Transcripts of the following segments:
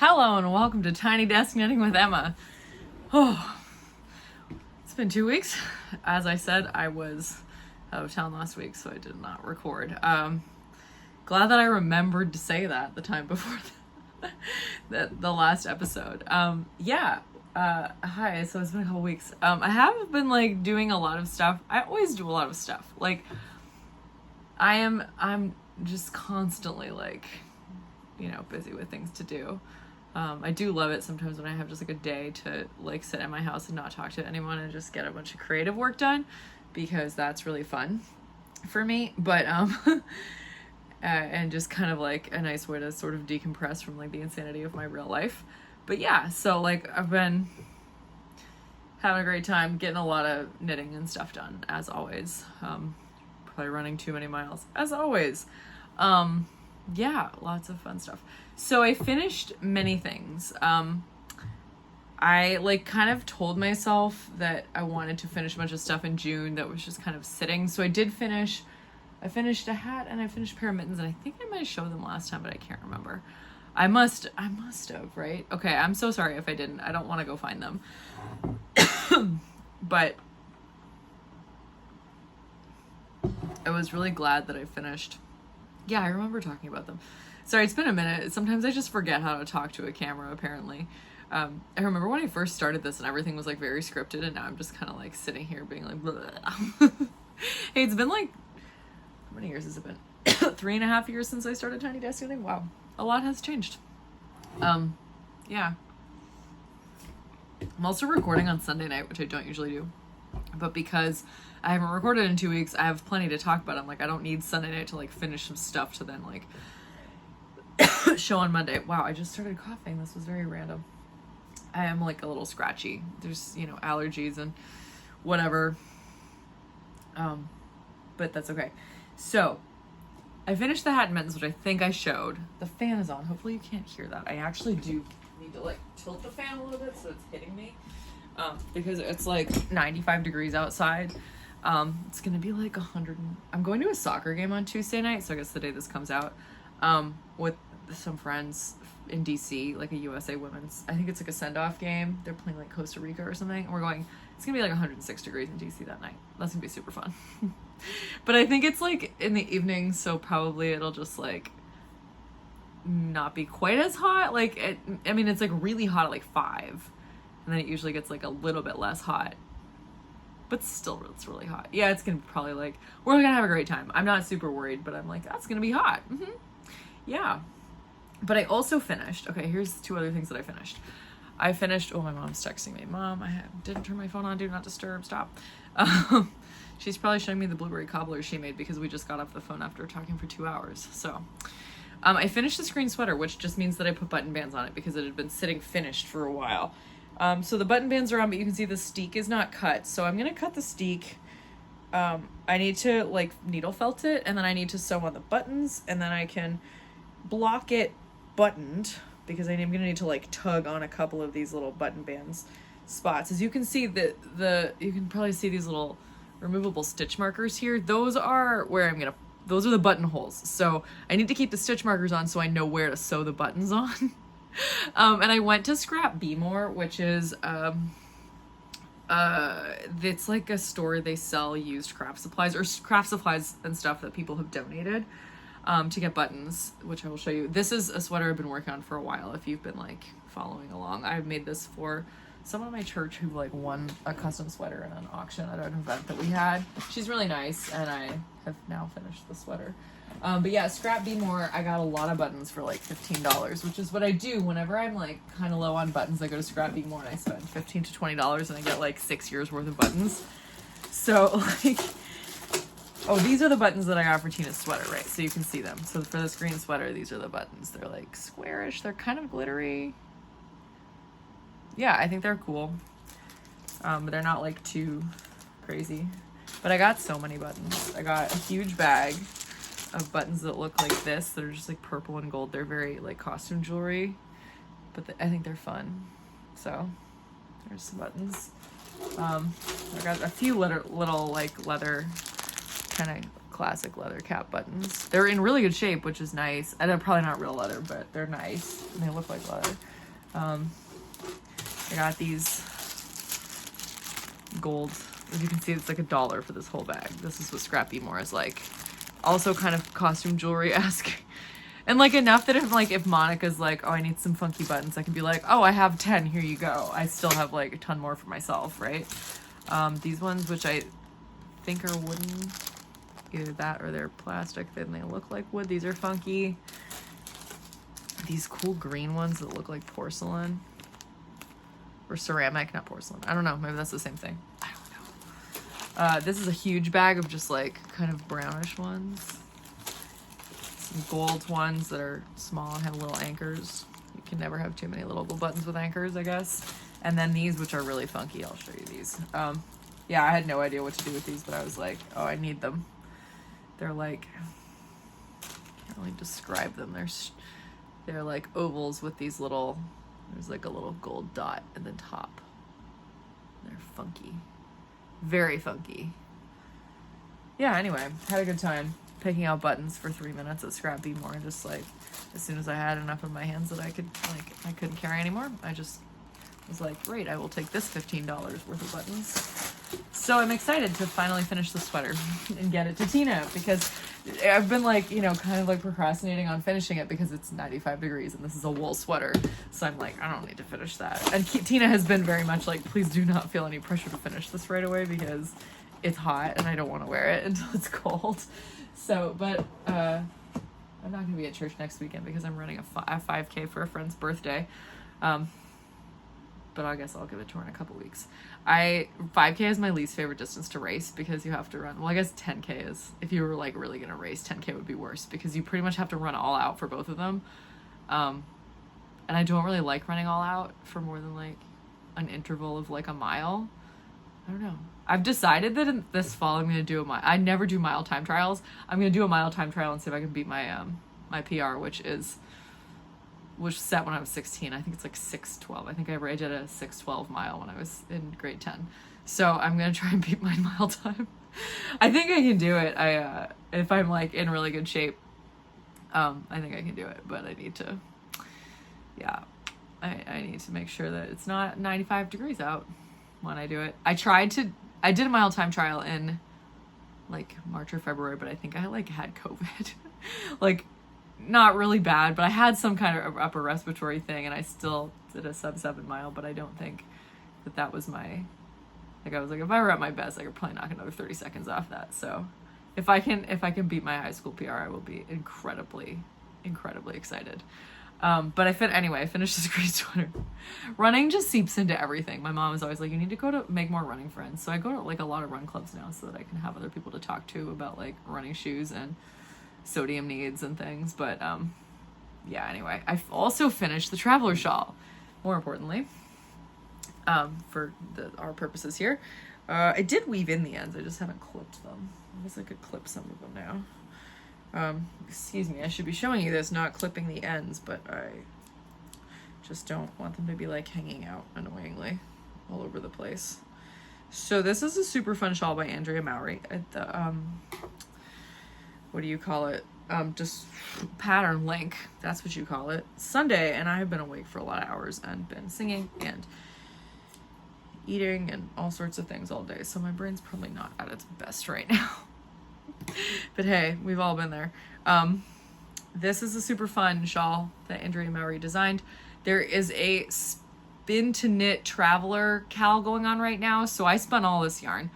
Hello and welcome to Tiny Desk Knitting with Emma. Oh, it's been 2 weeks. As I said, I was out of town last week, so I did not record. Glad that I remembered to say that the time before the last episode. Hi, so it's been a couple weeks. I have been doing a lot of stuff. I always do a lot of stuff. I'm just constantly busy with things to do. I do love it sometimes when I have just a day to sit in my house and not talk to anyone and just get a bunch of creative work done, because that's really fun for me. But and just kind of a nice way to sort of decompress from the insanity of my real life. But yeah, so I've been having a great time getting a lot of knitting and stuff done, as always. Probably running too many miles, as always. Yeah, lots of fun stuff. So I finished many things. I kind of told myself that I wanted to finish a bunch of stuff in June that was just kind of sitting. So I did finish. I finished a hat and I finished a pair of mittens, and I think I might have showed them last time, but I can't remember. I must have, right? Okay, I'm so sorry if I didn't. I don't want to go find them. But I was really glad that I finished. Yeah, I remember talking about them. Sorry, it's been a minute. Sometimes I just forget how to talk to a camera, apparently. I remember when I first started this and everything was very scripted, and now I'm just kind of sitting here being Hey, it's been how many years has it been? 3.5 years since I started Tiny Desk Knitting. Wow, a lot has changed. Yeah. I'm also recording on Sunday night, which I don't usually do. But because I haven't recorded in 2 weeks, I have plenty to talk about. I'm I don't need Sunday night to finish some stuff to then show on Monday. Wow, I just started coughing. This was very random. I am a little scratchy. There's, allergies and whatever. But that's okay. So I finished the hat and mittens, which I think I showed. The fan is on. Hopefully you can't hear that. I actually do need to tilt the fan a little bit so it's hitting me. Because it's 95 degrees outside. It's gonna be 100. I'm going to a soccer game on Tuesday night, so I guess the day this comes out, with some friends in DC, a USA women's. I think it's a send-off game. They're playing Costa Rica or something, and we're going. It's gonna be 106 degrees in DC that night. That's gonna be super fun. But I think it's in the evening, so probably it'll just not be quite as hot. It's really hot at 5. And then it usually gets a little bit less hot, but still it's really hot. Yeah, it's gonna probably we're gonna have a great time. I'm not super worried, but I'm that's gonna be hot. Yeah. But I also finished. Okay, here's 2 other things that I finished. Oh, my mom's texting me. Mom, I didn't turn my phone on. Do not disturb. Stop. She's probably showing me the blueberry cobbler she made because we just got off the phone after talking for 2 hours. So I finished the screen sweater, which just means that I put button bands on it because it had been sitting finished for a while. So the button bands are on, but you can see the steek is not cut. So I'm going to cut the steek. I need to needle felt it, and then I need to sew on the buttons, and then I can block it buttoned because I'm going to need to tug on a couple of these little button bands spots. As you can see, you can probably see these little removable stitch markers here. Those are where those are the buttonholes. So I need to keep the stitch markers on so I know where to sew the buttons on. And I went to Scrap Be More, which is it's a store. They sell used craft supplies or craft supplies and stuff that people have donated to get buttons, which I will show you. This is a sweater I've been working on for a while. If you've been following along, I've made this for someone in my church who won a custom sweater in an auction at an event that we had. She's really nice, and I have now finished the sweater. But yeah, Scrap Be More, I got a lot of buttons for $15, which is what I do whenever I'm kind of low on buttons. I go to Scrap Be More and I spend $15 to $20 and I get 6 years worth of buttons. So oh, these are the buttons that I got for Tina's sweater, right? So you can see them. So for this green sweater, these are the buttons. They're squarish. They're kind of glittery. Yeah, I think they're cool. But they're not too crazy. But I got so many buttons. I got a huge bag of buttons that look like this, that are just purple and gold. They're very costume jewelry, but I think they're fun. So there's some buttons. I got a few little leather kind of classic leather cap buttons. They're in really good shape, which is nice. And they're probably not real leather, but they're nice. And they look like leather. I got these gold. As you can see, it's like $1 for this whole bag. This is what Scrappy More is like. Also kind of costume jewelry-esque. And like enough that if Monica's like, oh, I need some funky buttons, I can be like, oh, I have 10, here you go. I still have like a ton more for myself, right? These ones, which I think are wooden, either that or they're plastic, then they look like wood. These are funky. These cool green ones that look like porcelain. Or ceramic, not porcelain. I don't know, maybe that's the same thing. I don't know. This is a huge bag of just like kind of brownish ones. Some gold ones that are small and have little anchors. You can never have too many little gold buttons with anchors, I guess. And then these, which are really funky. I'll show you these. Yeah, I had no idea what to do with these, but I was like, oh, I need them. They're like, can't really describe them. They're like ovals with these little, there's like a little gold dot in the top. They're funky. Very funky. Yeah, anyway, had a good time picking out buttons for 3 minutes at Scrappy More. Just like, as soon as I had enough in my hands that I couldn't carry anymore, I just was like, great, I will take this $15 worth of buttons. So I'm excited to finally finish the sweater and get it to Tina, because I've been like, you know, kind of like procrastinating on finishing it because it's 95 degrees and this is a wool sweater. So I'm like, I don't need to finish that. And Tina has been very much like, please do not feel any pressure to finish this right away because it's hot and I don't want to wear it until it's cold. So, but I'm not going to be at church next weekend because I'm running a 5K for a friend's birthday. But I guess I'll give it to her in a couple weeks. 5K is my least favorite distance to race because you have to run, well, I guess 10K is, if you were like really going to race, 10K would be worse because you pretty much have to run all out for both of them. And I don't really like running all out for more than like an interval of like a mile. I don't know. I've decided that in this fall I'm going to do I never do mile time trials. I'm going to do a mile time trial and see if I can beat my my PR, which was set when I was 16. I think it's like 6:12. I think I did a 6:12 mile when I was in grade 10. So I'm going to try and beat my mile time. I think I can do it. If I'm like in really good shape, I think I can do it, but I need to, yeah, I need to make sure that it's not 95 degrees out when I do it. I did a mile time trial in like March or February, but I think I like had COVID. Like, not really bad, but I had some kind of upper respiratory thing and I still did a sub-7 mile, but I don't think that was my, like, I was like, if I were at my best, I could probably knock another 30 seconds off that. So if I can beat my high school PR, I will be incredibly, incredibly excited. But I finished this great sweater. Running just seeps into everything. My mom is always like, you need to go to make more running friends. So I go to like a lot of run clubs now so that I can have other people to talk to about like running shoes and sodium needs and things. But yeah, anyway, I've also finished the Traveler Shawl, more importantly, for our purposes here. I did weave in the ends, I just haven't clipped them. I guess I could clip some of them now. Excuse me, I should be showing you this, not clipping the ends, but I just don't want them to be like hanging out annoyingly all over the place. So this is a super fun shawl by Andrea Mowry at the what do you call it? Just pattern link. That's what you call it. Sunday, and I have been awake for a lot of hours and been singing and eating and all sorts of things all day. So my brain's probably not at its best right now. But hey, we've all been there. This is a super fun shawl that Andrea Mowry designed. There is a spin to knit traveler cowl going on right now. So I spun all this yarn.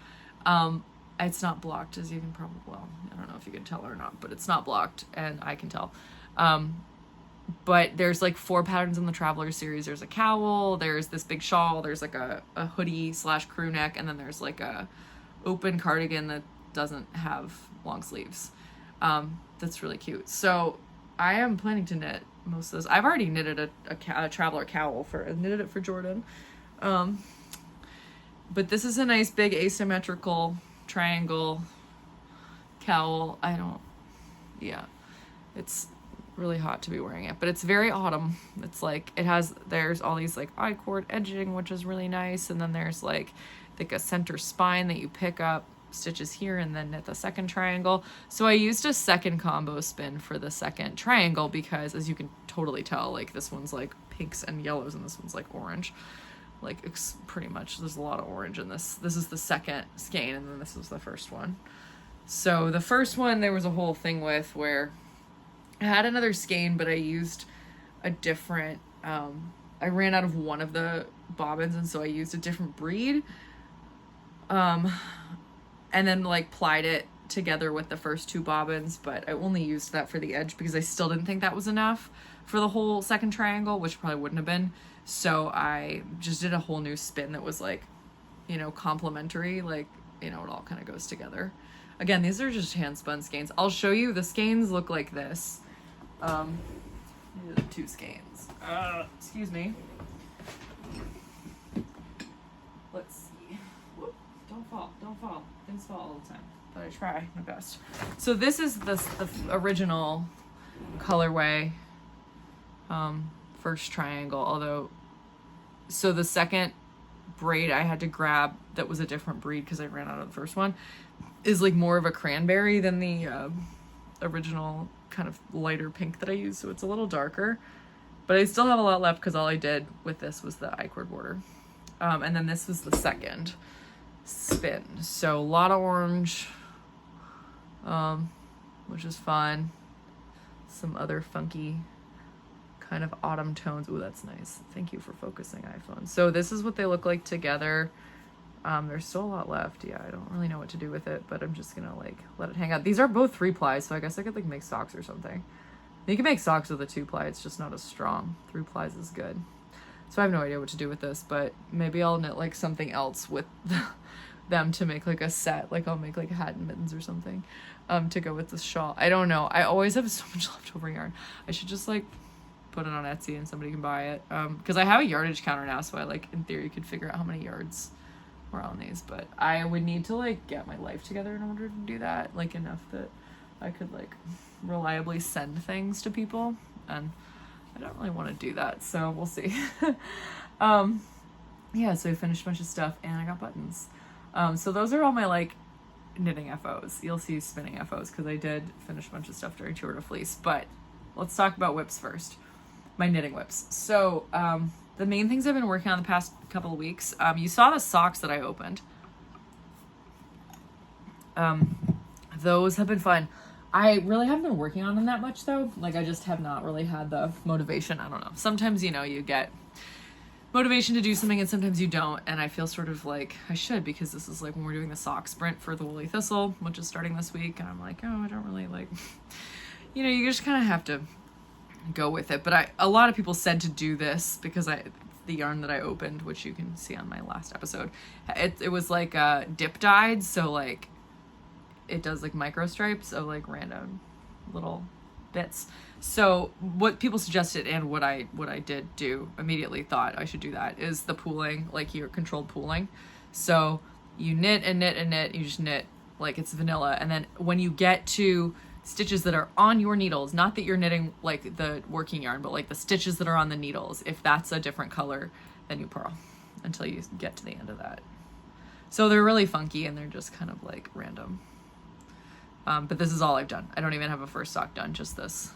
It's not blocked, as you can probably, well, I don't know if you can tell or not, but it's not blocked, and I can tell. But there's like 4 patterns in the Traveler series. There's a cowl, there's this big shawl, there's like a hoodie / crew neck, and then there's like a open cardigan that doesn't have long sleeves. That's really cute. So I am planning to knit most of this. I've already knitted a Traveler cowl knitted it for Jordan. But this is a nice big asymmetrical triangle cowl. Yeah, it's really hot to be wearing it, but it's very autumn. It's like, there's all these like I-cord edging, which is really nice, and then there's like a center spine that you pick up stitches here and then knit the second triangle. So I used a second combo spin for the second triangle because, as you can totally tell, like this one's like pinks and yellows and this one's like orange. Like it's pretty much, there's a lot of orange in this. This is the second skein and then this is the first one. So the first one there was a whole thing with where I had another skein, but I used a different, I ran out of one of the bobbins and so I used a different breed. And then like plied it together with the first two bobbins, but I only used that for the edge because I still didn't think that was enough for the whole second triangle, which probably wouldn't have been. So I just did a whole new spin that was like, you know, complementary, like, you know, it all kind of goes together. Again, these are just hand spun skeins. I'll show you, the skeins look like this. These are the two skeins. Excuse me. Let's see. Whoop. Don't fall. Things fall all the time. But I try my best. So this is the original colorway, first triangle, although, so the second braid I had to grab that was a different breed because I ran out of the first one is like more of a cranberry than the original kind of lighter pink that I used, so it's a little darker, but I still have a lot left because all I did with this was the I-cord border. And then this was the second spin, so a lot of orange, which is fun. Some other funky kind of autumn tones. Ooh, that's nice. Thank you for focusing, iPhone. So this is what they look like together. There's still a lot left. Yeah, I don't really know what to do with it, but I'm just gonna like let it hang out. These are both 3-ply, so I guess I could like make socks or something. You can make socks with a 2-ply, it's just not as strong. 3-plies is good. So I have no idea what to do with this, but maybe I'll knit like something else with them to make like a set. Like I'll make like a hat and mittens or something to go with this shawl. I don't know. I always have so much leftover yarn. I should just like put it on Etsy and somebody can buy it. Because I have a yardage counter now, so I like in theory could figure out how many yards were on these, but I would need to like get my life together in order to do that, like enough that I could like reliably send things to people, and I don't really want to do that, so we'll see. Yeah, so I finished a bunch of stuff and I got buttons. So those are all my like knitting FOs. You'll see spinning FOs because I did finish a bunch of stuff during Tour de Fleece, but let's talk about whips first. My knitting whips. So the main things I've been working on the past couple of weeks, you saw the socks that I opened. Those have been fun. I really haven't been working on them that much though. Like I just have not really had the motivation. I don't know. Sometimes, you know, you get motivation to do something and sometimes you don't. And I feel sort of like I should, because this is like when we're doing the sock sprint for the Woolly Thistle, which is starting this week. And I'm like, oh, I don't really like, you know, you just kind of have to go with it. But a lot of people said to do this because the yarn that I opened, which you can see on my last episode, it was like dip dyed, so like it does like micro stripes of like random little bits. So what people suggested and what I did do, immediately thought I should do that, is the pooling, like your controlled pooling. So you knit and knit and knit, you just knit like it's vanilla, and then when you get to stitches that are on your needles, not that you're knitting like the working yarn, but like the stitches that are on the needles, if that's a different color, then you purl until you get to the end of that. So they're really funky and they're just kind of like random. But this is all I've done. I don't even have a first sock done, just this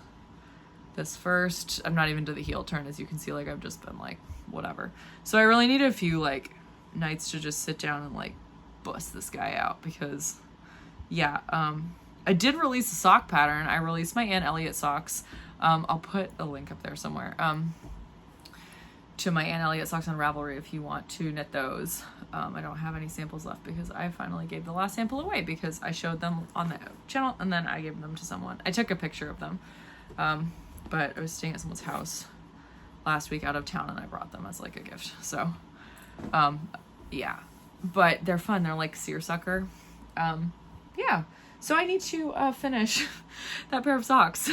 first. I'm not even to the heel turn, as you can see. Like I've just been like whatever. So I really need a few like nights to just sit down and like bust this guy out, because yeah, I did release a sock pattern. I released my Aunt Elliot socks. I'll put a link up there somewhere to my Aunt Elliot socks on Ravelry if you want to knit those. I don't have any samples left because I finally gave the last sample away because I showed them on the channel and then I gave them to someone. I took a picture of them, but I was staying at someone's house last week out of town and I brought them as like a gift. So yeah, but they're fun. They're like seersucker. Yeah. So I need to finish that pair of socks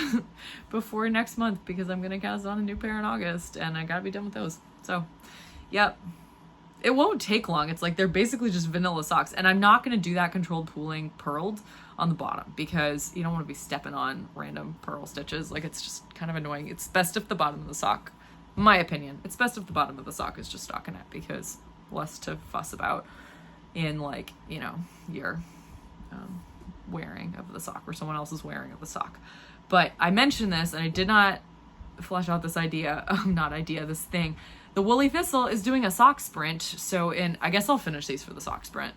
before next month because I'm going to cast on a new pair in August and I got to be done with those. So, yep. It won't take long. It's like they're basically just vanilla socks. And I'm not going to do that controlled pooling purled on the bottom because you don't want to be stepping on random purl stitches. Like it's just kind of annoying. It's best if the bottom of the sock, in my opinion, it's best if the bottom of the sock is just stockinette because less to fuss about in like, you know, your wearing of the sock, or someone else is wearing of the sock. But I mentioned this and I did not flesh out this idea, this thing. The woolly thistle is doing a sock sprint. So I guess I'll finish these for the sock sprint.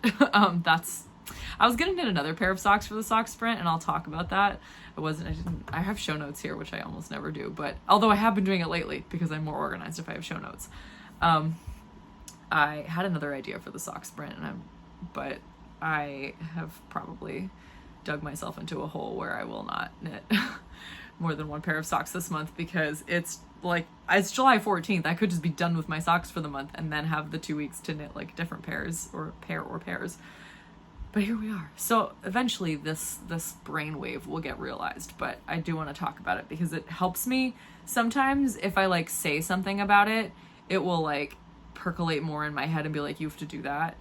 I was gonna knit another pair of socks for the sock sprint, and I'll talk about that. I have show notes here, which I almost never do, but although I have been doing it lately because I'm more organized if I have show notes. I had another idea for the sock sprint, but I have probably dug myself into a hole where I will not knit more than one pair of socks this month, because it's July 14th. I could just be done with my socks for the month and then have the 2 weeks to knit like different pairs or pairs. But here we are. So eventually this brainwave will get realized, but I do want to talk about it because it helps me. Sometimes if I like say something about it, it will like percolate more in my head and be like, you have to do that.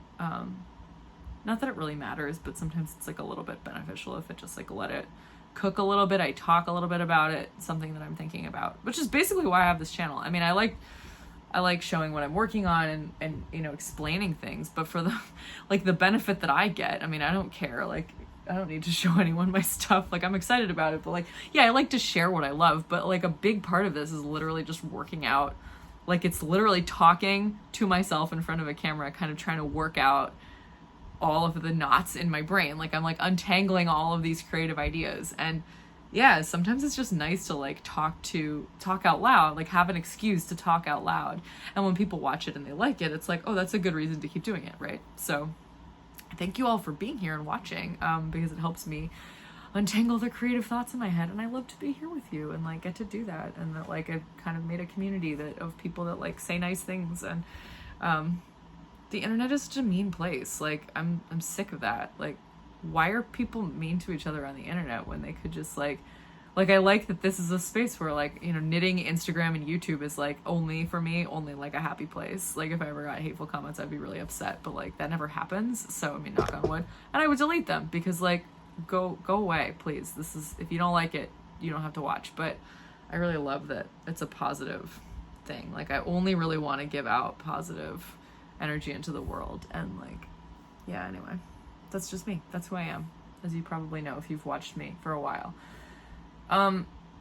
Not that it really matters, but sometimes it's like a little bit beneficial if it just like let it cook a little bit. I talk a little bit about it, something that I'm thinking about, which is basically why I have this channel. I mean, I like showing what I'm working on and you know, explaining things, but for the benefit that I get, I mean, I don't care. Like, I don't need to show anyone my stuff. Like, I'm excited about it, but like, yeah, I like to share what I love, but like a big part of this is literally just working out. Like, it's literally talking to myself in front of a camera, kind of trying to work out all of the knots in my brain. Like, I'm like untangling all of these creative ideas. And yeah, sometimes it's just nice to like talk out loud, like have an excuse to talk out loud. And when people watch it and they like it, it's like, oh, that's a good reason to keep doing it, right? So thank you all for being here and watching, because it helps me untangle the creative thoughts in my head, and I love to be here with you and like get to do that, and that like I've kind of made a community of people that like say nice things. And the internet is such a mean place. Like, I'm sick of that. Like, why are people mean to each other on the internet when they could just like I like that this is a space where like, you know, knitting, Instagram, and YouTube is like only for me, only like a happy place. Like, if I ever got hateful comments, I'd be really upset, but like that never happens. So I mean, knock on wood. And I would delete them because like, go away, please. This is, if you don't like it, you don't have to watch. But I really love that it's a positive thing. Like, I only really want to give out positive energy into the world. And like, yeah, anyway, that's just me. That's who I am, as you probably know if you've watched me for a while.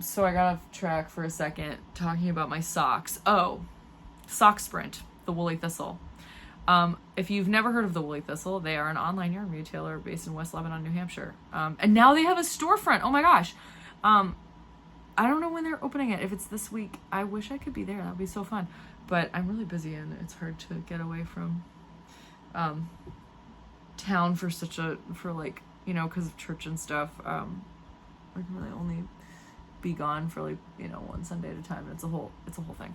So I got off track for a second talking about my socks. Oh, Sock Sprint, the woolly thistle. If you've never heard of the woolly thistle, they are an online yarn retailer based in West Lebanon, New Hampshire. And now they have a storefront. Oh my gosh. I don't know when they're opening it. If it's this week, I wish I could be there. That would be so fun. But I'm really busy and it's hard to get away from town for like, you know, because of church and stuff. I can really only be gone for like, you know, one Sunday at a time. And it's a whole thing,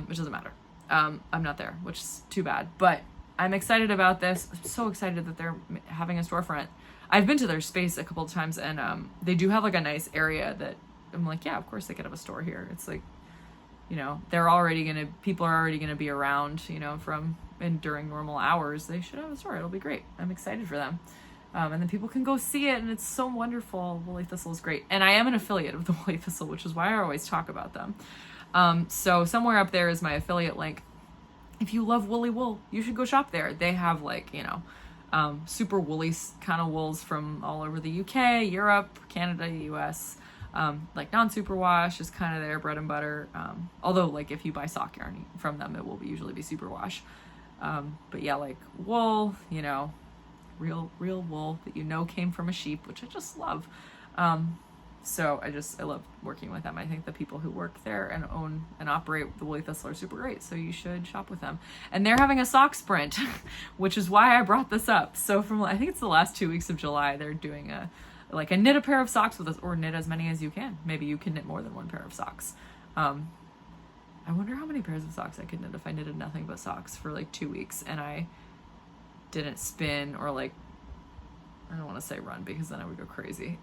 which doesn't matter. I'm not there, which is too bad. But I'm excited about this. I'm so excited that they're having a storefront. I've been to their space a couple of times, and they do have like a nice area that I'm like, yeah, of course they could have a store here. It's like, you know, people are already gonna be around, you know, during normal hours. They should have a store. It'll be great. I'm excited for them. And then people can go see it, and it's so wonderful. Woolly Thistle is great. And I am an affiliate of the Woolly Thistle, which is why I always talk about them. So somewhere up there is my affiliate link. If you love woolly wool, you should go shop there. They have like, you know, super woolly kind of wools from all over the UK, Europe, Canada, US. Like non-superwash is kind of their bread and butter. Although like if you buy sock yarn from them, it will usually be superwash. But yeah, like wool, you know, real wool that you know came from a sheep, which I just love. So I love working with them. I think the people who work there and own and operate the Woolly Thistle are super great. So you should shop with them. And they're having a sock sprint, which is why I brought this up. So I think it's the last 2 weeks of July, they're doing a knit a pair of socks with us, or knit as many as you can. Maybe you can knit more than one pair of socks. I wonder how many pairs of socks I could knit if I knitted nothing but socks for like 2 weeks and I didn't spin or like, I don't want to say run because then I would go crazy.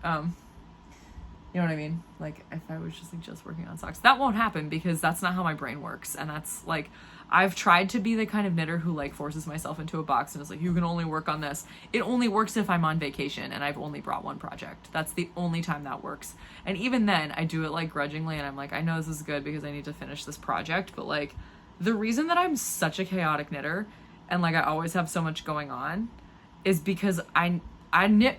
You know what I mean? Like if I was just working on socks, that won't happen because that's not how my brain works. And that's like, I've tried to be the kind of knitter who like forces myself into a box and is like, you can only work on this. It only works if I'm on vacation and I've only brought one project. That's the only time that works. And even then I do it like grudgingly and I'm like, I know this is good because I need to finish this project. But like the reason that I'm such a chaotic knitter and like I always have so much going on is because I knit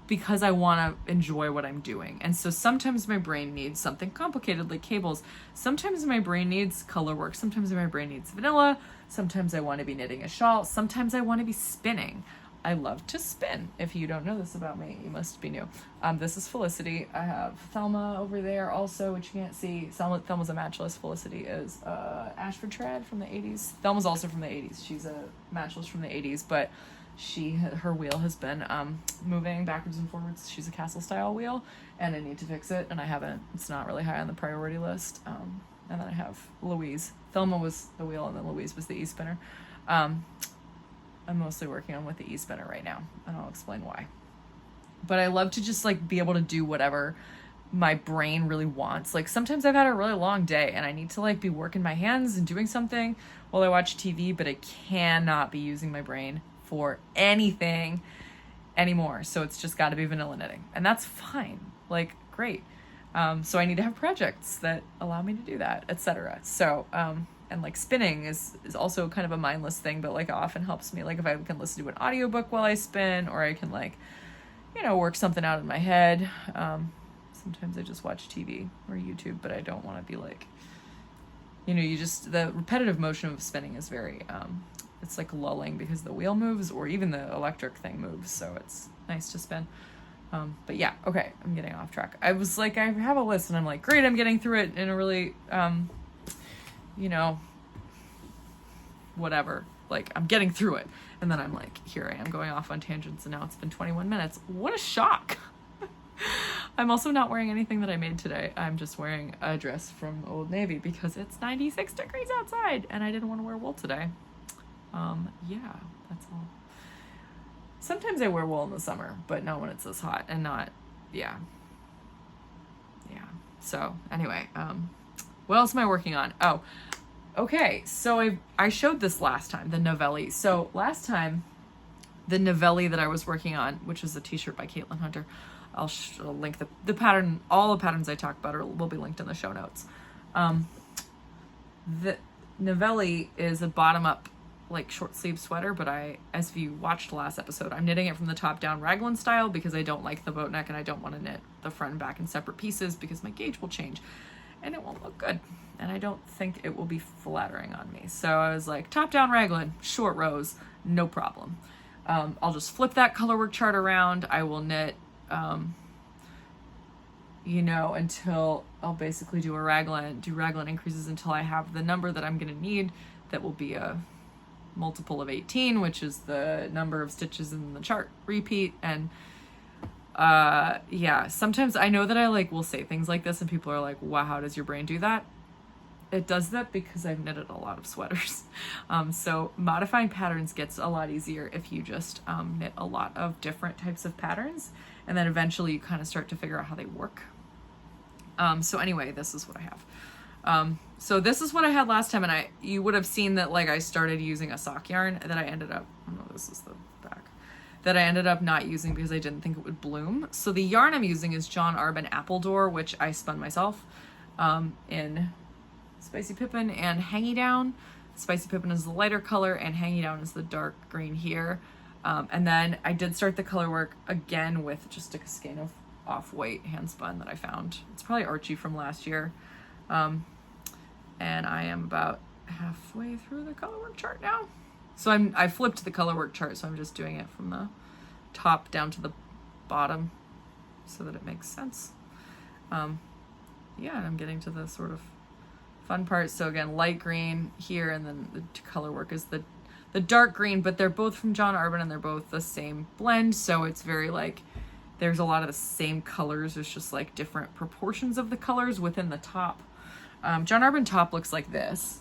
because I want to enjoy what I'm doing. And so sometimes my brain needs something complicated like cables. Sometimes my brain needs color work. Sometimes my brain needs vanilla. Sometimes I want to be knitting a shawl. Sometimes I want to be spinning. I love to spin. If you don't know this about me, you must be new. This is Felicity. I have Thelma over there also, which you can't see. Thelma's a matchless. Felicity is Ashford Trad from the 80s. Thelma's also from the 80s. She's a matchless from the 80s, but her wheel has been moving backwards and forwards. She's a castle style wheel, and I need to fix it, and I haven't. It's not really high on the priority list. And then I have Louise. Thelma was the wheel, and then Louise was the e-spinner. I'm mostly working on with the e-spinner right now, and I'll explain why. But I love to just like be able to do whatever my brain really wants. Like sometimes I've had a really long day and I need to like be working my hands and doing something while I watch TV, but I cannot be using my brain for anything anymore. So it's just got to be vanilla knitting, and that's fine. Like, great. So I need to have projects that allow me to do that, etc. So, and like spinning is also kind of a mindless thing, but like it often helps me. Like if I can listen to an audiobook while I spin, or I can like, work something out in my head. Sometimes I just watch TV or YouTube, but I don't want to be like, the repetitive motion of spinning is very, it's like lulling because the wheel moves or even the electric thing moves. So it's nice to spin. But yeah, okay, I'm getting off track. I was like, I have a list and I'm like, great, I'm getting through it in a really, whatever, like I'm getting through it. And then I'm like, here I am going off on tangents, and now it's been 21 minutes. What a shock. I'm also not wearing anything that I made today. I'm just wearing a dress from Old Navy because it's 96 degrees outside and I didn't want to wear wool today. Yeah, that's all. Sometimes I wear wool in the summer, but not when it's this hot, and not, yeah. So anyway, what else am I working on? Oh, okay. So I showed this last time, the Navelli. So last time, the Navelli that I was working on, which is a t-shirt by Caitlin Hunter, I'll link the pattern. All the patterns I talk about will be linked in the show notes. The Navelli is a bottom-up, like short sleeve sweater, but as you watched the last episode, I'm knitting it from the top down raglan style because I don't like the boat neck and I don't want to knit the front and back in separate pieces because my gauge will change and it won't look good. And I don't think it will be flattering on me. So I was like, top down raglan, short rows, no problem. I'll just flip that colorwork chart around. I will knit, until I'll basically do raglan increases until I have the number that I'm going to need. That will be a multiple of 18, which is the number of stitches in the chart repeat. And sometimes I know that I will say things like this and people are like, wow, how does your brain do that? It does that because I've knitted a lot of sweaters. So modifying patterns gets a lot easier if you just knit a lot of different types of patterns, and then eventually you kind of start to figure out how they work. So anyway, this is what I have. So this is what I had last time, and you would have seen that I started using a sock yarn that I ended up, this is the back, that I ended up not using because I didn't think it would bloom. So the yarn I'm using is John Arbon Appledore, which I spun myself in Spicy Pippin and Hangy Down. Spicy Pippin is the lighter color and Hangy Down is the dark green here. And then I did start the color work again with just a skein of off-white handspun that I found. It's probably Archie from last year. And I am about halfway through the colorwork chart now. So I flipped the colorwork chart, so I'm just doing it from the top down to the bottom so that it makes sense. And I'm getting to the sort of fun part. So again, light green here, and then the colorwork is the dark green, but they're both from John Arbon and they're both the same blend. So it's very there's a lot of the same colors. There's just different proportions of the colors within the top. John Arbon top looks like this.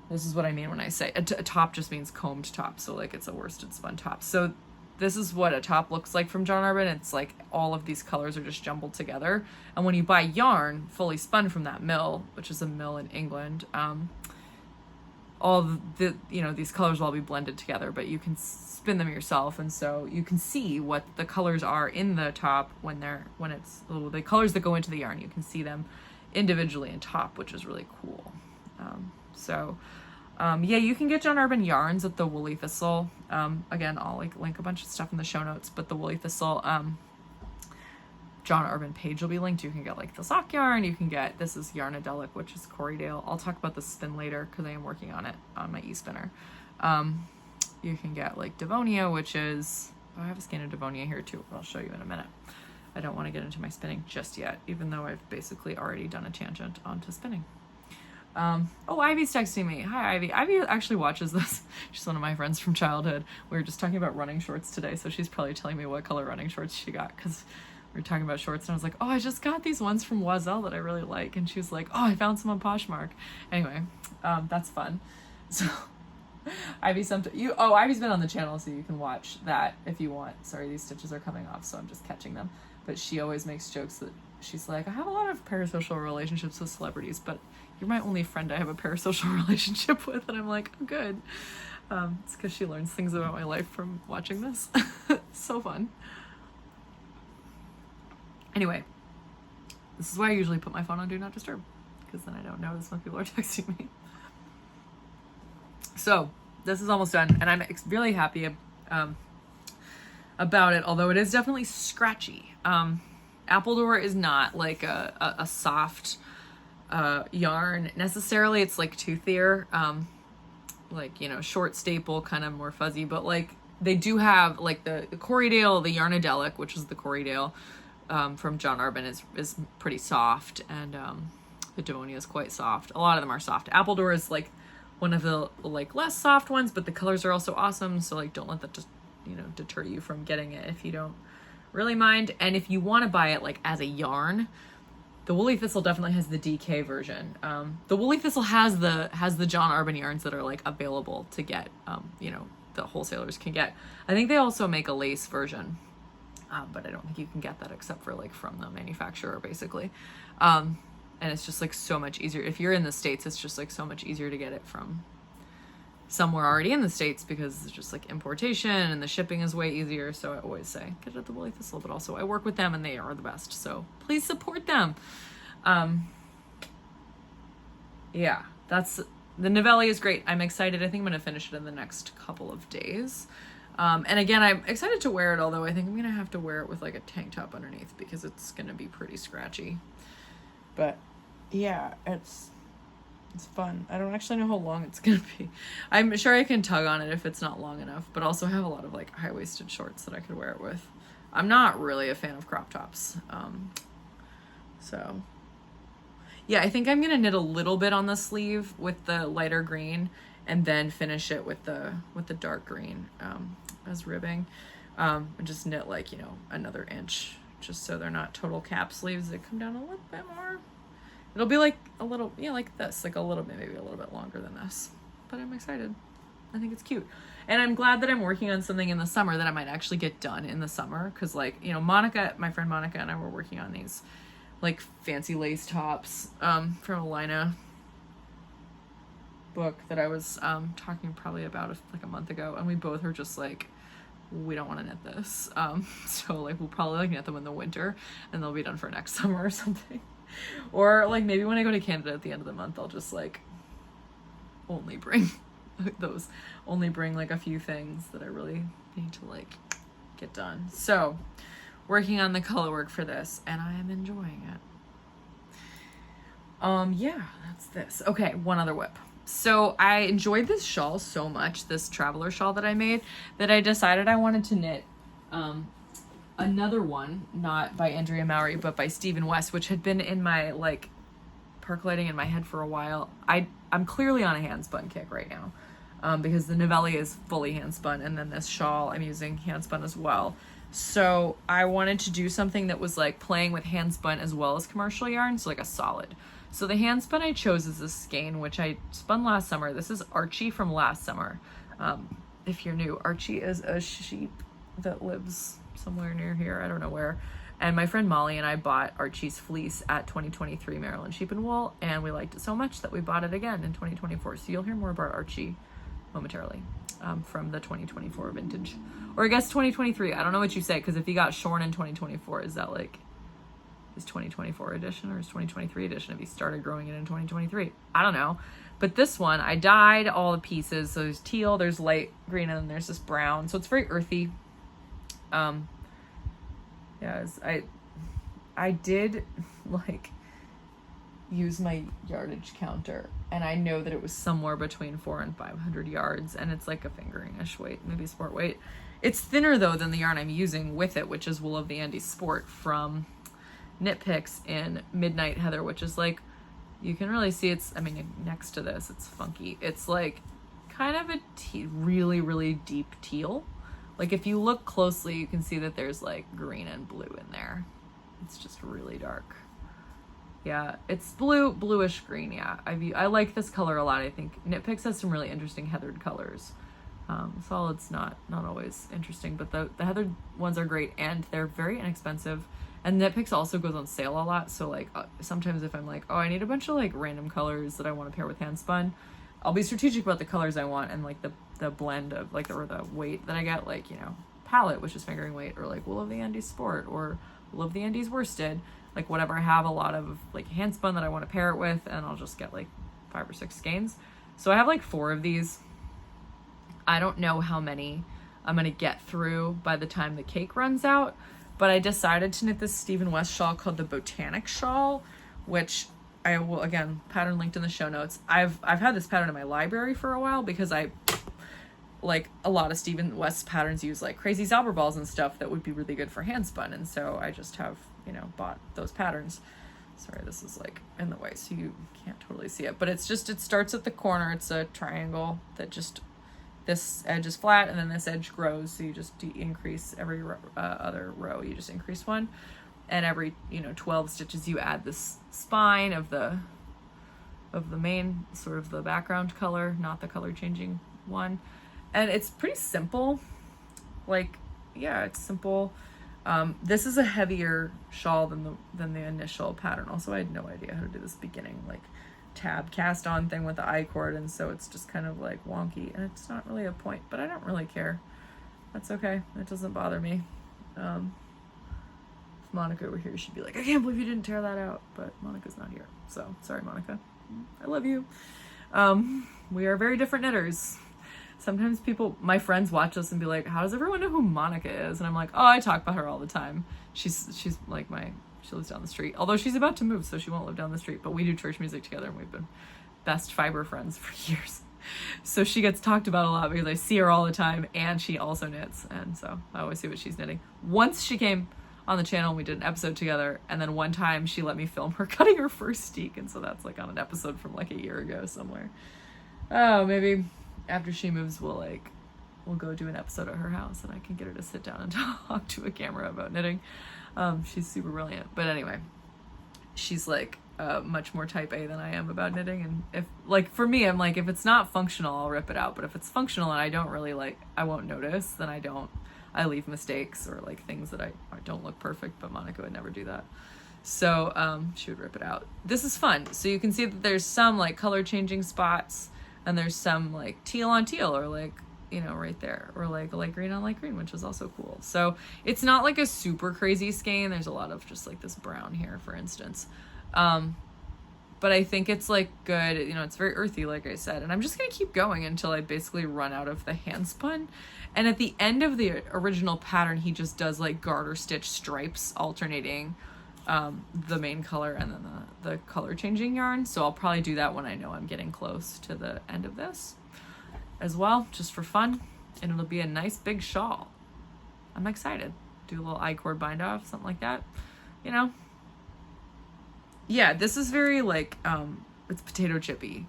This is what I mean when I say a top just means combed top. So it's a worsted spun top. So this is what a top looks like from John Arbon. It's all of these colors are just jumbled together. And when you buy yarn fully spun from that mill, which is a mill in England, all the these colors will all be blended together, but you can spin them yourself, and so you can see what the colors are in the top when it's the colors that go into the yarn. You can see them individually in top, which is really cool. You can get John Arbon yarns at the Woolly Thistle. Again, I'll link a bunch of stuff in the show notes, but the Woolly Thistle, John Urban page will be linked. You can get like the sock yarn. You can get, this is Yarnadelic, which is Corriedale. I'll talk about the spin later because I am working on it on my e-spinner. You can get like Devonia, which is, oh, I have a skein of Devonia here too. I'll show you in a minute. I don't want to get into my spinning just yet, even though I've basically already done a tangent onto spinning. Oh, Ivy's texting me. Hi, Ivy. Ivy actually watches this. She's one of my friends from childhood. We were just talking about running shorts today, so she's probably telling me what color running shorts she got, because we were talking about shorts, and I was like, oh, I just got these ones from Oiselle that I really like, and she was like, oh, I found some on Poshmark. Anyway, that's fun. So, Ivy, Ivy's been on the channel, so you can watch that if you want. Sorry, these stitches are coming off, so I'm just catching them. But she always makes jokes that she's like, I have a lot of parasocial relationships with celebrities, but you're my only friend I have a parasocial relationship with. And I'm like, oh, good. It's because she learns things about my life from watching this. So fun. Anyway, this is why I usually put my phone on Do Not Disturb, because then I don't notice when people are texting me. So this is almost done, and I'm really happy about it, although it is definitely scratchy. Appledore is not like a soft yarn necessarily. It's like toothier, like, you know, short staple, kind of more fuzzy, but like they do have like the Corriedale, the Yarnadelic, which is the Corriedale from John Urban, is pretty soft, and the Devonia is quite soft. A lot of them are soft. Appledore is like one of the like less soft ones, but the colors are also awesome, so like don't let that just, you know, deter you from getting it if you don't really mind. And if you want to buy it like as a yarn, the Woolly Thistle definitely has the DK version. The Woolly Thistle has the John Urban yarns that are like available to get, you know, the wholesalers can get. I think they also make a lace version, but I don't think you can get that except for like from the manufacturer, basically. And it's just like so much easier. If you're in the States, it's just like so much easier to get it from somewhere already in the States, because it's just like importation and the shipping is way easier. So I always say get it at the Woolly Thistle, but also I work with them and they are the best, so please support them. Yeah, that's the Navelli is great. I'm excited. I think I'm gonna finish it in the next couple of days. And again, I'm excited to wear it, although I think I'm gonna have to wear it with like a tank top underneath because it's gonna be pretty scratchy. But yeah, it's fun. I don't actually know how long it's gonna be. I'm sure I can tug on it if it's not long enough, but also have a lot of like high-waisted shorts that I could wear it with. I'm not really a fan of crop tops. So yeah, I think I'm gonna knit a little bit on the sleeve with the lighter green and then finish it with the dark green as ribbing. And just knit like, you know, another inch, just so they're not total cap sleeves. They come down a little bit more. It'll be like a little, yeah, like this, like a little bit, maybe a little bit longer than this, but I'm excited. I think it's cute. And I'm glad that I'm working on something in the summer that I might actually get done in the summer. Cause like, you know, Monica, my friend Monica and I were working on these like fancy lace tops from a Lina book that I was talking probably about like a month ago. And we both are just like, we don't want to knit this. So like, we'll probably like knit them in the winter and they'll be done for next summer or something. Or like maybe when I go to Canada at the end of the month, I'll just like only bring like a few things that I really need to like get done. So working on the color work for this, and I am enjoying it. Yeah, that's this. Okay, one other whip. So I enjoyed this shawl so much, this traveler shawl that I made, that I decided I wanted to knit another one, not by Andrea Mowry, but by Stephen West, which had been in my, like, percolating in my head for a while. I'm clearly on a handspun kick right now, because the Navelli is fully handspun, and then this shawl I'm using handspun as well. So I wanted to do something that was like playing with handspun as well as commercial yarn, so like a solid. So the handspun I chose is this skein, which I spun last summer. This is Archie from last summer. If you're new, Archie is a sheep that lives somewhere near here, I don't know where. And my friend Molly and I bought Archie's fleece at 2023 Maryland Sheep and Wool, and we liked it so much that we bought it again in 2024. So you'll hear more about Archie momentarily from the 2024 vintage, or I guess 2023. I don't know what you say, because if he got shorn in 2024, is that like his 2024 edition or his 2023 edition if he started growing it in 2023? I don't know. But this one, I dyed all the pieces. So there's teal, there's light green, and then there's this brown. So it's very earthy. Yeah, I did like use my yardage counter, and I know that it was somewhere between 400 and 500 yards, and it's like a fingering-ish weight, maybe sport weight. It's thinner though than the yarn I'm using with it, which is Wool of the Andes Sport from Knit Picks in Midnight Heather, which is like, you can really see it's, I mean, next to this, it's funky. It's like kind of a really, really deep teal. Like if you look closely, you can see that there's like green and blue in there. It's just really dark. Yeah, it's bluish green. Yeah, I like this color a lot. I think Knit Picks has some really interesting heathered colors. Solid's not always interesting, but the heathered ones are great, and they're very inexpensive. And Knit Picks also goes on sale a lot, so like sometimes if I'm like, oh, I need a bunch of like random colors that I want to pair with Handspun, I'll be strategic about the colors I want and like the blend of like or the weight that I get, like, you know, palette, which is fingering weight, or like Wool of the Andes Sport, or Wool of the Andes Worsted, like whatever. I have a lot of like Handspun that I want to pair it with, and I'll just get like 5 or 6 skeins. So I have like 4 of these. I don't know how many I'm gonna get through by the time the cake runs out, but I decided to knit this Stephen West shawl called the Botanical Shawl, which I will, again, pattern linked in the show notes. I've had this pattern in my library for a while because I like a lot of Stephen West patterns use like crazy Zauber balls and stuff that would be really good for Handspun, and so I just have, you know, bought those patterns. Sorry, this is like in the way so you can't totally see it, but it's just, it starts at the corner. It's a triangle that just, this edge is flat and then this edge grows, so you just increase every other row, you just increase one, and every, you know, 12 stitches you add this spine of the main sort of the background color, not the color changing one. And it's pretty simple. Like, yeah, it's simple. This is a heavier shawl than the initial pattern. Also, I had no idea how to do this beginning like tab cast on thing with the I-cord, and so it's just kind of like wonky, and it's not really a point, but I don't really care. That's okay. It doesn't bother me. If Monica were here, she'd be like, I can't believe you didn't tear that out, but Monica's not here, so sorry, Monica. I love you. We are very different knitters. Sometimes people, my friends, watch us and be like, how does everyone know who Monica is? And I'm like, oh, I talk about her all the time. She's like she lives down the street. Although she's about to move, so she won't live down the street. But we do church music together, and we've been best fiber friends for years. So she gets talked about a lot because I see her all the time, and she also knits. And so I always see what she's knitting. Once she came on the channel and we did an episode together, and then one time she let me film her cutting her first steek, and so that's like on an episode from like a year ago somewhere. Oh, maybe after she moves we'll go do an episode at her house, and I can get her to sit down and talk to a camera about knitting. She's super brilliant. But anyway, she's like much more type A than I am about knitting, and if like for me, I'm like, if it's not functional, I'll rip it out, but if it's functional and I don't really like, I won't notice, then I leave mistakes or like things that I don't look perfect, but Monica would never do that. So she would rip it out. This is fun. So you can see that there's some like color changing spots, and there's some like teal on teal, or like, you know, right there, or like light green on light green, which is also cool. So it's not like a super crazy skein. There's a lot of just like this brown here, for instance. But I think it's like good, you know, it's very earthy, like I said, and I'm just gonna keep going until I basically run out of the Handspun. And at the end of the original pattern, he just does like garter stitch stripes alternating the main color and then the color changing yarn. So I'll probably do that when I know I'm getting close to the end of this as well, just for fun, and it'll be a nice big shawl. I'm excited. Do a little I-cord bind off, something like that, you know. Yeah, this is very like it's potato chippy.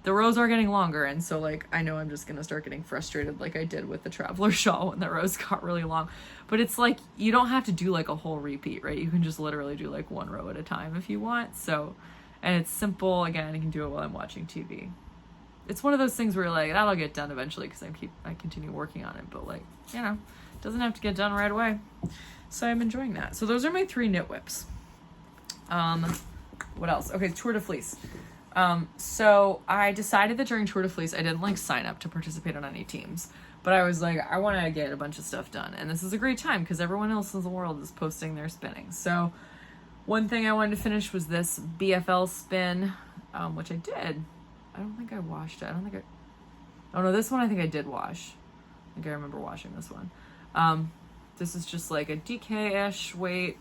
The rows are getting longer, and so like I know I'm just gonna start getting frustrated like I did with the Traveler shawl when the rows got really long. But it's like you don't have to do like a whole repeat, right? You can just literally do like one row at a time if you want. So, and it's simple. Again, you can do it while I'm watching TV. It's one of those things where you're like, that'll get done eventually because I continue working on it, but like, you know, it doesn't have to get done right away. So I'm enjoying that. So those are my 3 knit whips. What else? Okay, Tour de Fleece. So I decided that during Tour de Fleece, I didn't like sign up to participate on any teams, but I was like, I want to get a bunch of stuff done. And this is a great time because everyone else in the world is posting their spinning. So one thing I wanted to finish was this BFL spin, which I did. I don't think I washed it. Oh no, this one I think I did wash. I think I remember washing this one. This is just like a DK-ish weight.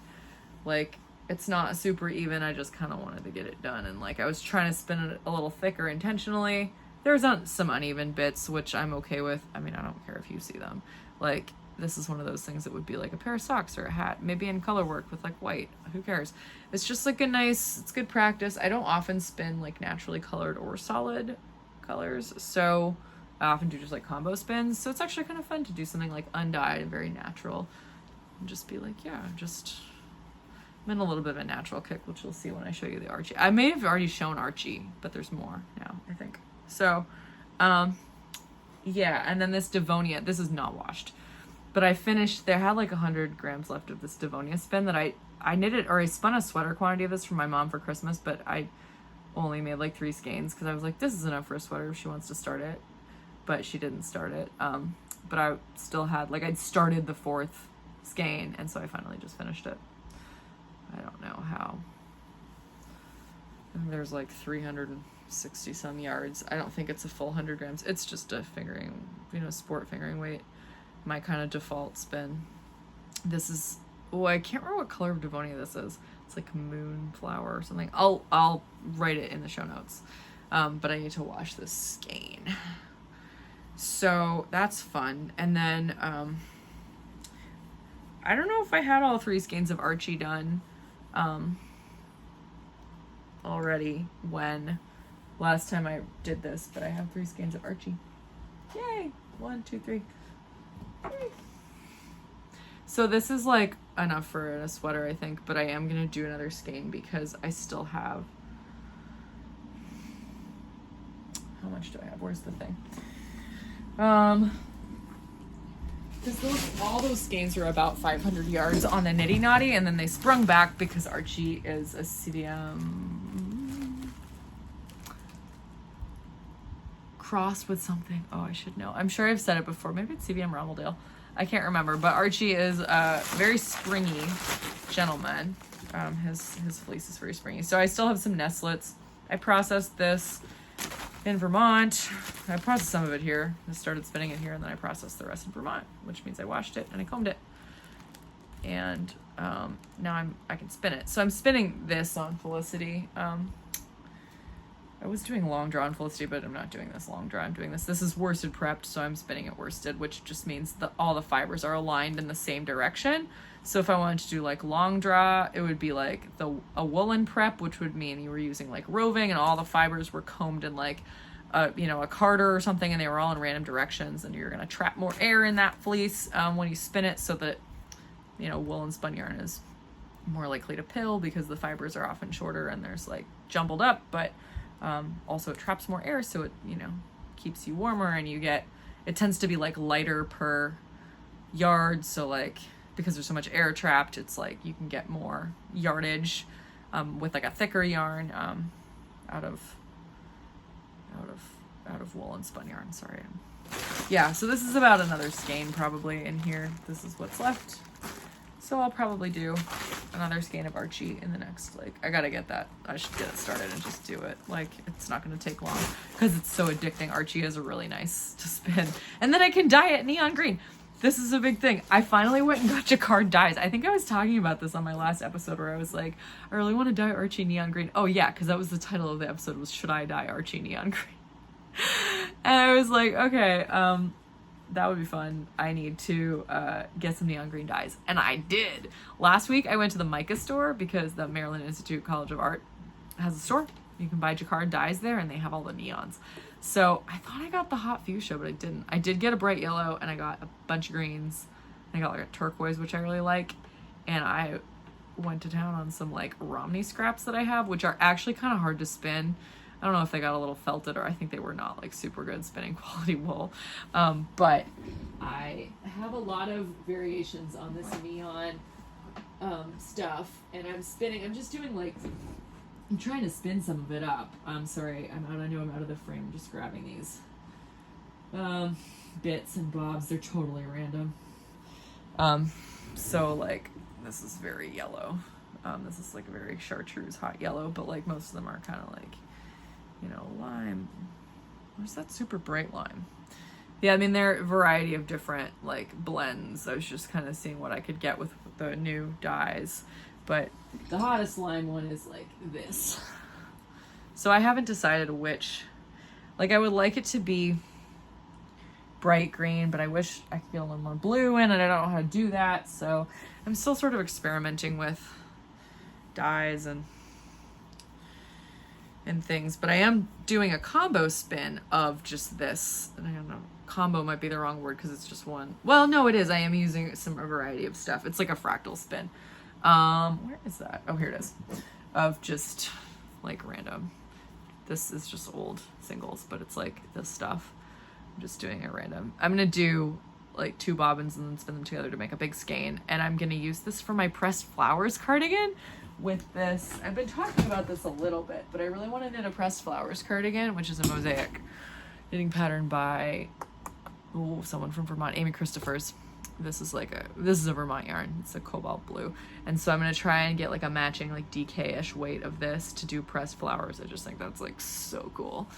Like, it's not super even. I just kind of wanted to get it done. And like, I was trying to spin it a little thicker intentionally. There's some uneven bits, which I'm okay with. I mean, I don't care if you see them. Like, this is one of those things that would be like a pair of socks or a hat, maybe in color work with like white. Who cares? It's just like it's good practice. I don't often spin like naturally colored or solid colors, so I often do just like combo spins. So it's actually kind of fun to do something like undyed and very natural and just be like, yeah, I'm in a little bit of a natural kick, which you'll see when I show you the Archie. I may have already shown Archie, but there's more now, I think. So, yeah, and then this Devonia, this is not washed. But I finished, they had like 100 grams left of this Devonia spin that I knitted, or I spun a sweater quantity of this for my mom for Christmas, but I only made like 3 skeins because I was like, this is enough for a sweater if she wants to start it. But she didn't start it. But I still had, like, I'd started the 4th skein, and so I finally just finished it. I don't know how. And there's like 360 some yards. I don't think it's a full 100 grams. It's just a fingering, sport fingering weight. My kind of default spin. This is, I can't remember what color of Devonia this is. It's like moonflower or something. I'll write it in the show notes. But I need to wash this skein. So that's fun. And then I don't know if I had all 3 skeins of Archie done already when last time I did this, but I have 3 skeins of Archie. Yay! 1, 2, 3. So this is like enough for a sweater, I think, but I am gonna do another skein because I still have, how much do I have? Where's the thing? Because all those skeins were about 500 yards on the Nitty Naughty, and then they sprung back because Archie is a CDM crossed with something. Oh, I should know. I'm sure I've said it before. Maybe it's CDM Rommeldale. I can't remember, but Archie is a very springy gentleman. His fleece is very springy. So I still have some nestlets. I processed this in Vermont. I processed some of it here. I started spinning it here, and then I processed the rest in Vermont, which means I washed it and I combed it. And now I can spin it. So I'm spinning this on Felicity. I was doing long draw on Felicity, but I'm not doing this long draw. I'm doing this. This is worsted prepped, so I'm spinning it worsted, which just means that all the fibers are aligned in the same direction. So if I wanted to do like long draw, it would be like a woolen prep, which would mean you were using like roving and all the fibers were combed in like a carder or something, and they were all in random directions, and you're going to trap more air in that fleece when you spin it, so that woolen spun yarn is more likely to pill because the fibers are often shorter and there's like jumbled up, but also it traps more air, so it keeps you warmer, and it tends to be like lighter per yard, so like because there's so much air trapped, it's like you can get more yardage with like a thicker yarn out of woolen spun yarn. Sorry. Yeah, so this is about another skein probably in here. This is what's left. So I'll probably do another skein of Archie in the next, I gotta get that. I should get it started and just do it. It's not gonna take long because it's so addicting. Archie is really nice to spin. And then I can dye it neon green. This is a big thing. I finally went and got jacquard dyes. I think I was talking about this on my last episode where I was like, I really want to dye Archie neon green. Oh yeah, because that was the title of the episode, was Should I Dye Archie Neon Green? And I was like, okay, that would be fun. I need to get some neon green dyes. And I did. Last week I went to the Mica store because the Maryland Institute College of Art has a store. You can buy jacquard dyes there, and they have all the neons. So I thought I got the hot fuchsia, but I didn't. I did get a bright yellow, and I got a bunch of greens. I got like a turquoise, which I really like. And I went to town on some like Romney scraps that I have, which are actually kind of hard to spin. I don't know if they got a little felted, or I think they were not like super good spinning quality wool. But I have a lot of variations on this neon stuff, and I'm just doing I'm trying to spin some of it up. I'm sorry, I know I'm out of the frame. I'm just grabbing these bits and bobs. They're totally random. So this is very yellow. This is like a very chartreuse hot yellow, but most of them are kind of lime. Where's that super bright lime? Yeah, I mean, there are a variety of different blends. I was just kind of seeing what I could get with the new dyes. But the hottest lime one is like this. So I haven't decided which. Like, I would like it to be bright green, but I wish I could get a little more blue in, and I don't know how to do that. So I'm still sort of experimenting with dyes and things, but I am doing a combo spin of just this. And I don't know, combo might be the wrong word because it's just one. Well, no, it is. I am using a variety of stuff. It's like a fractal spin. Where is that? Oh, here it is. Of just like random. This is just old singles, but it's like this stuff. I'm just doing it random. I'm gonna do like 2 bobbins and then spin them together to make a big skein. And I'm gonna use this for my pressed flowers cardigan with this. I've been talking about this a little bit, but I really want to knit a pressed flowers cardigan, which is a mosaic knitting pattern by someone from Vermont, Amy Christophers. This is a Vermont yarn. It's a cobalt blue. And so I'm going to try and get like a matching like DK-ish weight of this to do pressed flowers. I just think that's like so cool.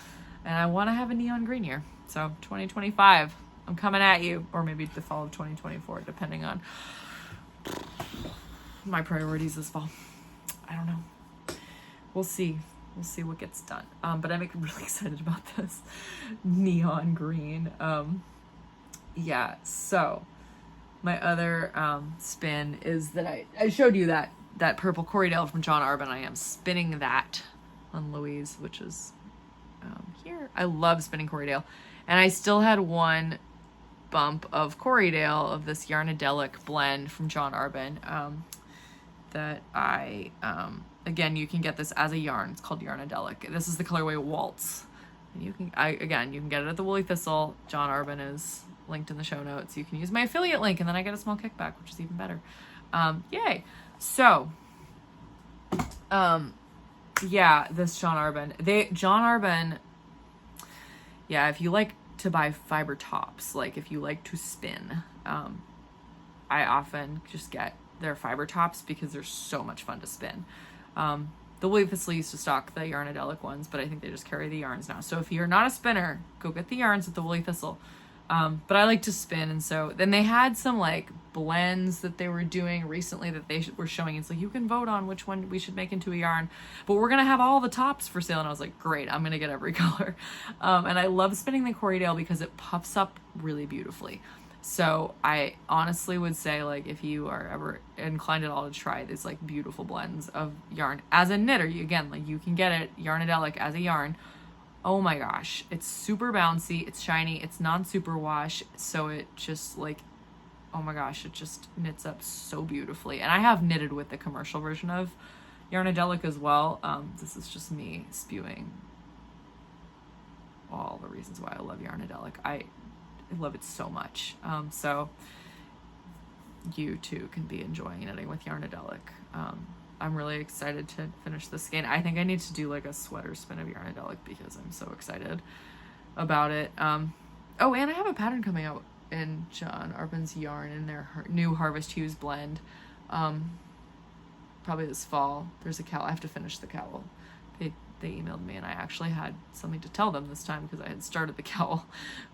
And I want to have a neon green year. So 2025, I'm coming at you. Or maybe the fall of 2024, depending on my priorities this fall. I don't know. We'll see. We'll see what gets done. But I'm really excited about this neon green. Yeah, so my other spin is that I showed you that purple Corriedale from John Arbon. I am spinning that on Louise, which is here. I love spinning Corriedale. And I still had one bump of Corriedale of this Yarnadelic blend from John Arbon that I, again, you can get this as a yarn. It's called Yarnadelic. This is the colorway Waltz. And you can get it at the Woolly Thistle. John Arbon is linked in the show notes. You can use my affiliate link and then I get a small kickback, which is even better. Yay. So, yeah, this John Arbon, yeah, if you like to buy fiber tops, like if you like to spin, I often just get their fiber tops because they're so much fun to spin. The Woolly Thistle used to stock the Yarnadelic ones, but I think they just carry the yarns now. So if you're not a spinner, go get the yarns at the Woolly Thistle. But I like to spin, and so then they had some like blends that they were doing recently that they were showing. It's like, you can vote on which one we should make into a yarn, but we're gonna have all the tops for sale. And I was like, great, I'm gonna get every color. And I love spinning the Corriedale because it puffs up really beautifully. So I honestly would say, like, if you are ever inclined at all to try these like beautiful blends of yarn as a knitter, you can get it Yarnadelic as a yarn. Oh my gosh, it's super bouncy, it's shiny, it's non-superwash, so it just like, oh my gosh, it just knits up so beautifully. And I have knitted with the commercial version of Yarnadelic as well. This is just me spewing all the reasons why I love Yarnadelic. I love it so much. So you too can be enjoying knitting with Yarnadelic. I'm really excited to finish this skein. I think I need to do like a sweater spin of Yarnadelic because I'm so excited about it. Oh, and I have a pattern coming out in John Arbon's yarn in their new Harvest Hues blend. Probably this fall. There's a cowl. I have to finish the cowl. They emailed me and I actually had something to tell them this time because I had started the cowl,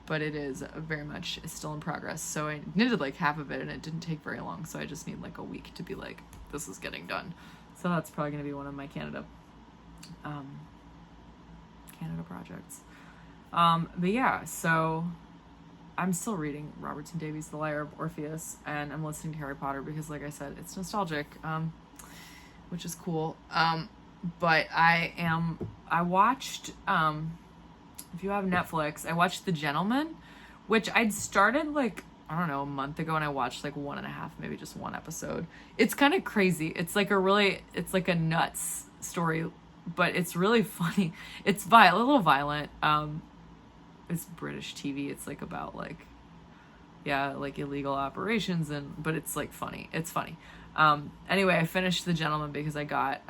but it is it's still in progress. So I knitted like half of it and it didn't take very long. So I just need like a week to be like, this is getting done. So that's probably going to be one of my Canada projects. But yeah, so I'm still reading Robertson Davies' The Lyre of Orpheus, and I'm listening to Harry Potter because, like I said, it's nostalgic, which is cool. But I watched, if you have Netflix, I watched The Gentleman, which I'd started like, I don't know, a month ago, and I watched like 1.5, maybe just one episode. It's kind of crazy. It's like a nuts story, but it's really funny. It's a little violent. It's British TV. It's like about like, yeah, like illegal operations, but it's like funny. It's funny. Anyway, I finished The Gentleman because I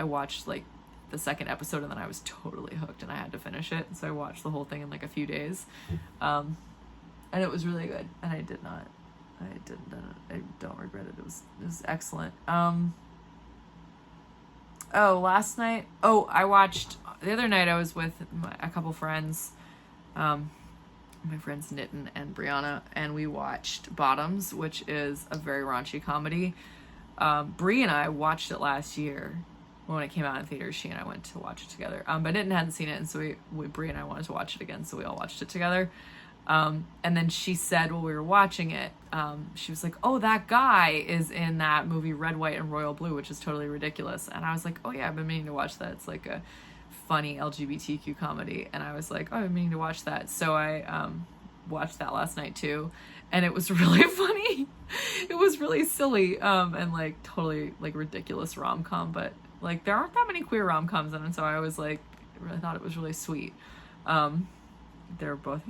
watched like the second episode and then I was totally hooked and I had to finish it. So I watched the whole thing in like a few days. And it was really good. And I don't regret it. It was excellent. Last night, the other night I was with a couple friends, my friends Nitin and Brianna, and we watched Bottoms, which is a very raunchy comedy. Bree and I watched it last year when it came out in theaters. She and I went to watch it together. But Nitin hadn't seen it, and so Bree and I wanted to watch it again, so we all watched it together. And then she said while we were watching it, she was like, oh, that guy is in that movie Red, White, and Royal Blue, which is totally ridiculous. And I was like, oh yeah, I've been meaning to watch that. It's like a funny LGBTQ comedy. And I was like, oh, I've been meaning to watch that. So I watched that last night too. And it was really funny. It was really silly, and like totally like ridiculous rom-com, but like there aren't that many queer rom-coms in it, so I was like, really thought it was really sweet. They're both,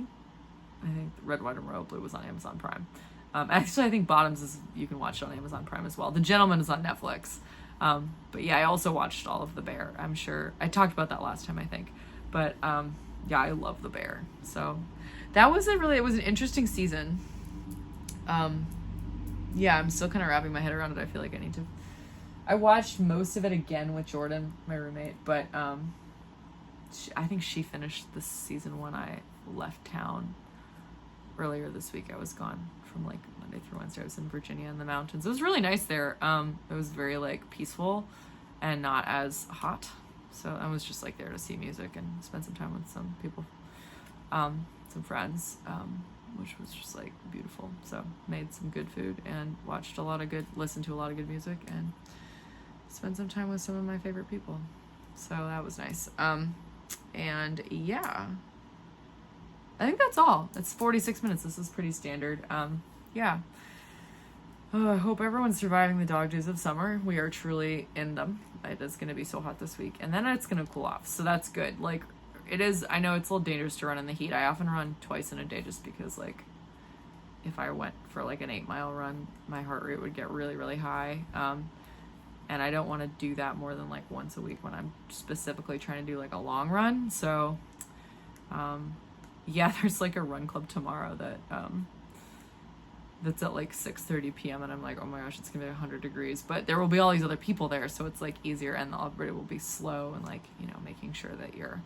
I think Red, White, and Royal Blue was on Amazon Prime. Actually, I think Bottoms is, you can watch it on Amazon Prime as well. The Gentleman is on Netflix. But yeah, I also watched all of The Bear. I'm sure I talked about that last time, I think. But yeah, I love The Bear. So that was it was an interesting season. Yeah, I'm still kind of wrapping my head around it. I feel like I watched most of it again with Jordan, my roommate, but I think she finished this season when I left town earlier this week. I was gone from like Monday through Wednesday. I was in Virginia in the mountains. It was really nice there. It was very like peaceful and not as hot. So I was just like there to see music and spend some time with some people, some friends, which was just like beautiful. So made some good food and listened to a lot of good music and spent some time with some of my favorite people. So that was nice. And yeah, I think that's all. It's 46 minutes. This is pretty standard. Yeah. I hope everyone's surviving the dog days of summer. We are truly in them. It is going to be so hot this week. And then it's going to cool off. So that's good. Like, it is, I know it's a little dangerous to run in the heat. I often run twice in a day just because, like, if I went for, like, an 8-mile run, my heart rate would get really, really high. And I don't want to do that more than, like, once a week when I'm specifically trying to do, like, a long run. So, yeah, there's, like, a run club tomorrow that's at like 6:30 p.m. and I'm like, oh my gosh, it's gonna be 100 degrees, but there will be all these other people there, so it's like easier, and everybody will be slow and like, you know, making sure that you're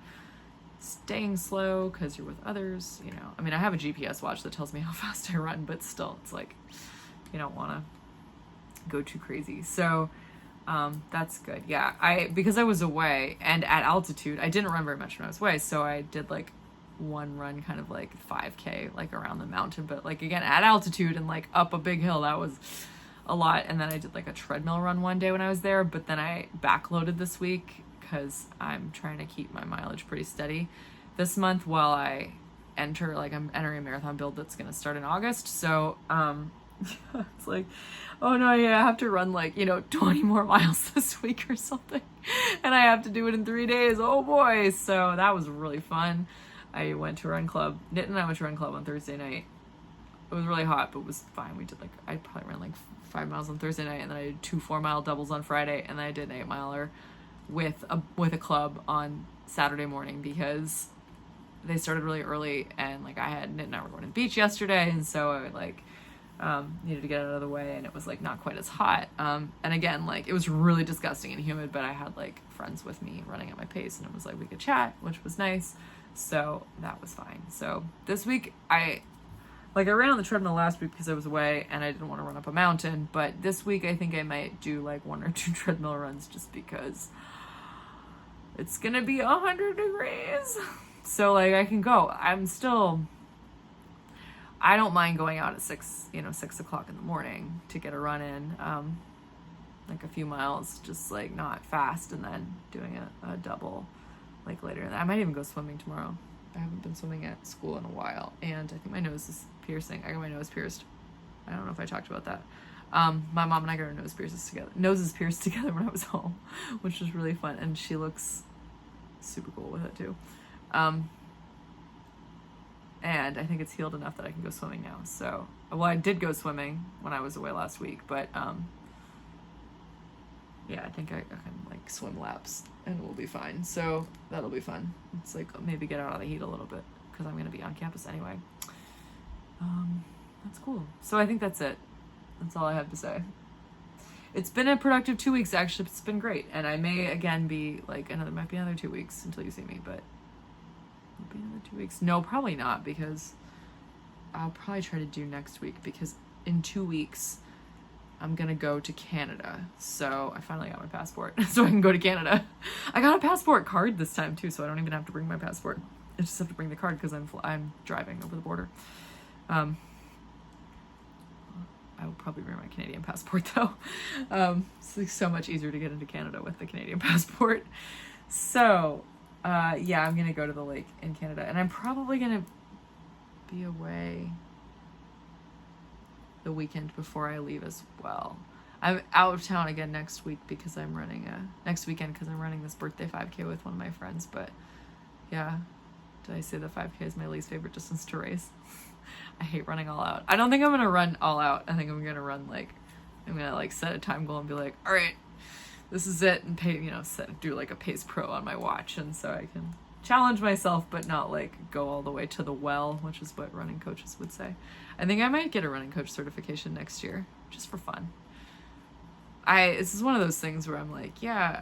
staying slow because you're with others, you know. I mean, I have a GPS watch that tells me how fast I run, but still, it's like you don't want to go too crazy. So that's good. Yeah, because I was away and at altitude, I didn't run very much when I was away, so I did like one run, kind of like 5K, like around the mountain, but like again at altitude and like up a big hill. That was a lot. And then I did like a treadmill run one day when I was there, but then I backloaded this week because I'm trying to keep my mileage pretty steady this month while I'm entering a marathon build that's going to start in August. So it's like, oh no, yeah, I have to run like, 20 more miles this week or something, and I have to do it in 3 days. Oh boy. So that was really fun. I went to run club. Nitin and I went to run club on Thursday night. It was really hot, but it was fine. We did I probably ran like 5 miles on Thursday night, and then I did 2 4-mile doubles on Friday, and then I did an 8-miler with a club on Saturday morning because they started really early, and like Nitin and I were going to the beach yesterday, and so I needed to get it out of the way, and it was like not quite as hot. And again, like it was really disgusting and humid, but I had like friends with me running at my pace, and it was like we could chat, which was nice. So that was fine. So this week I ran on the treadmill last week because I was away and I didn't want to run up a mountain, but this week I think I might do like 1 or 2 treadmill runs just because it's gonna be 100 degrees. So like I can go. I don't mind going out at 6 o'clock in the morning to get a run in, like a few miles, just like not fast, and then doing a double like later. I might even go swimming tomorrow. I haven't been swimming at school in a while, and I think my nose is piercing. I got my nose pierced. I don't know if I talked about that. My mom and I got our noses pierced together when I was home, which was really fun, and she looks super cool with it too. And I think it's healed enough that I can go swimming now. So, well, I did go swimming when I was away last week, but yeah, I think I can like swim laps and we'll be fine. So that'll be fun. It's like maybe get out of the heat a little bit because I'm going to be on campus anyway. That's cool. So I think that's it. That's all I have to say. It's been a productive 2 weeks, actually. It's been great. And I may again be like might be another 2 weeks until you see me, but it'll be another 2 weeks. No, probably not, because I'll probably try to do next week, because in 2 weeks, I'm gonna go to Canada. So I finally got my passport so I can go to Canada. I got a passport card this time too, so I don't even have to bring my passport. I just have to bring the card because I'm driving over the border. I will probably bring my Canadian passport though. It's so much easier to get into Canada with the Canadian passport. So yeah, I'm gonna go to the lake in Canada, and I'm probably gonna be away the weekend before I leave as well. I'm out of town again next week because I'm running next weekend because I'm running this birthday 5K with one of my friends. But yeah, did I say the 5K is my least favorite distance to race? I hate running all out. I don't think I'm gonna run all out. I think I'm gonna run I'm gonna set a time goal and be like, all right, this is it, and do a pace pro on my watch, and so I can challenge myself, but not go all the way to the well, which is what running coaches would say. I think I might get a running coach certification next year, just for fun. This is one of those things where I'm like, yeah,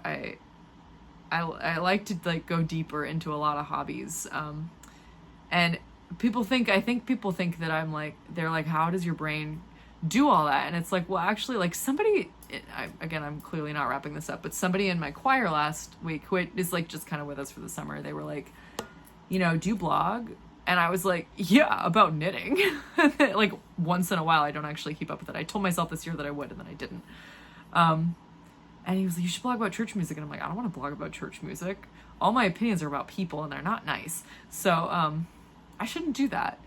I like to go deeper into a lot of hobbies, and I think people think that they're like, how does your brain do all that? And it's like, well, actually, somebody, I'm clearly not wrapping this up, but somebody in my choir last week who is just kind of with us for the summer, they were like, do you blog? And I was like, yeah, about knitting. Once in a while, I don't actually keep up with it. I told myself this year that I would, and then I didn't. And he was like, you should blog about church music. And I'm like, I don't want to blog about church music. All my opinions are about people, and they're not nice. So I shouldn't do that.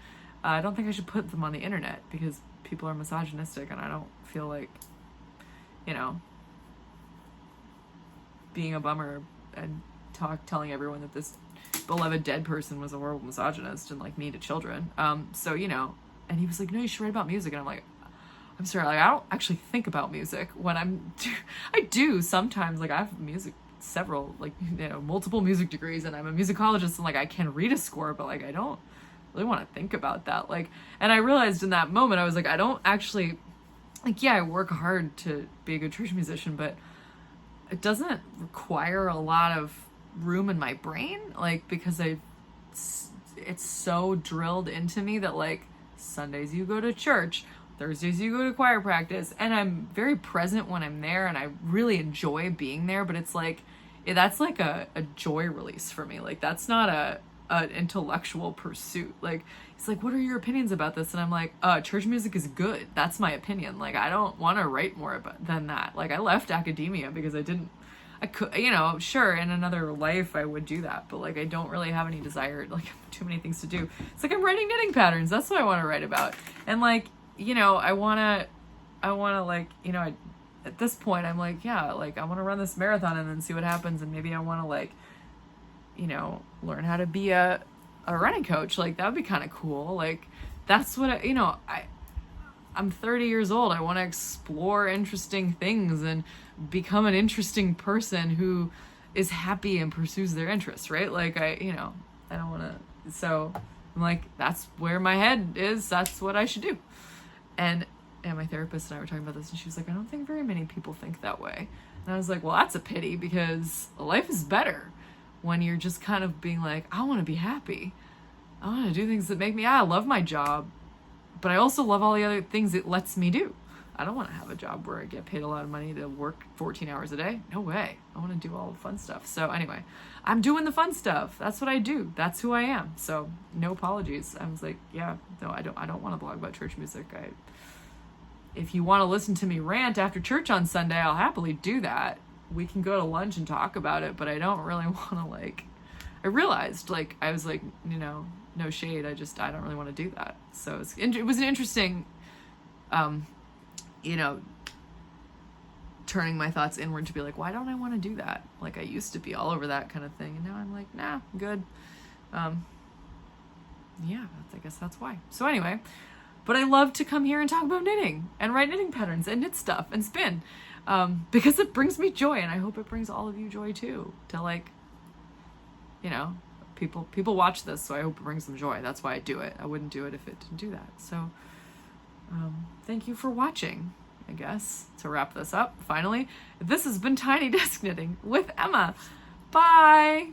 I don't think I should put them on the internet because people are misogynistic, and I don't feel like, being a bummer and telling everyone that this beloved dead person was a horrible misogynist and mean to children. So, and he was like, no, you should write about music. And I'm like, I'm sorry, I don't actually think about music when I do sometimes, I have several, multiple music degrees, and I'm a musicologist, and I can read a score, but I don't really want to think about that. And I realized in that moment, I was like, I don't actually, yeah, I work hard to be a good church musician, but it doesn't require a lot of room in my brain, because it's so drilled into me that Sundays you go to church, Thursdays you go to choir practice, and I'm very present when I'm there, and I really enjoy being there, but it's that's a joy release for me. That's not an intellectual pursuit. It's what are your opinions about this? And I'm like, church music is good. That's my opinion. I don't want to write more than that. I left academia because I could, sure, in another life I would do that, but I don't really have any desire, too many things to do. It's I'm writing knitting patterns. That's what I want to write about. And I want to, at this point I'm yeah, I want to run this marathon and then see what happens. And maybe I want to learn how to be a running coach. That would be kind of cool. That's what I'm 30 years old. I want to explore interesting things and become an interesting person who is happy and pursues their interests, right? I don't want to, so I'm that's where my head is. That's what I should do. And my therapist and I were talking about this, and she was like, I don't think very many people think that way. And I was like, well, that's a pity, because life is better when you're just kind of being I want to be happy. I want to do things that make me, I love my job, but I also love all the other things it lets me do. I don't want to have a job where I get paid a lot of money to work 14 hours a day. No way. I want to do all the fun stuff. So anyway, I'm doing the fun stuff. That's what I do. That's who I am. So no apologies. I was like, yeah, no, I don't want to blog about church music. If you want to listen to me rant after church on Sunday, I'll happily do that. We can go to lunch and talk about it, but I don't really want to I realized I was no shade. I don't really want to do that. So it was an interesting, turning my thoughts inward to be why don't I want to do that? I used to be all over that kind of thing. And now I'm nah, I'm good. Yeah, I guess that's why. So anyway, but I love to come here and talk about knitting and write knitting patterns and knit stuff and spin, because it brings me joy, and I hope it brings all of you joy too, to people watch this, so I hope it brings them joy. That's why I do it. I wouldn't do it if it didn't do that. So thank you for watching, I guess, to wrap this up. Finally, this has been Tiny Desk Knitting with Emma. Bye.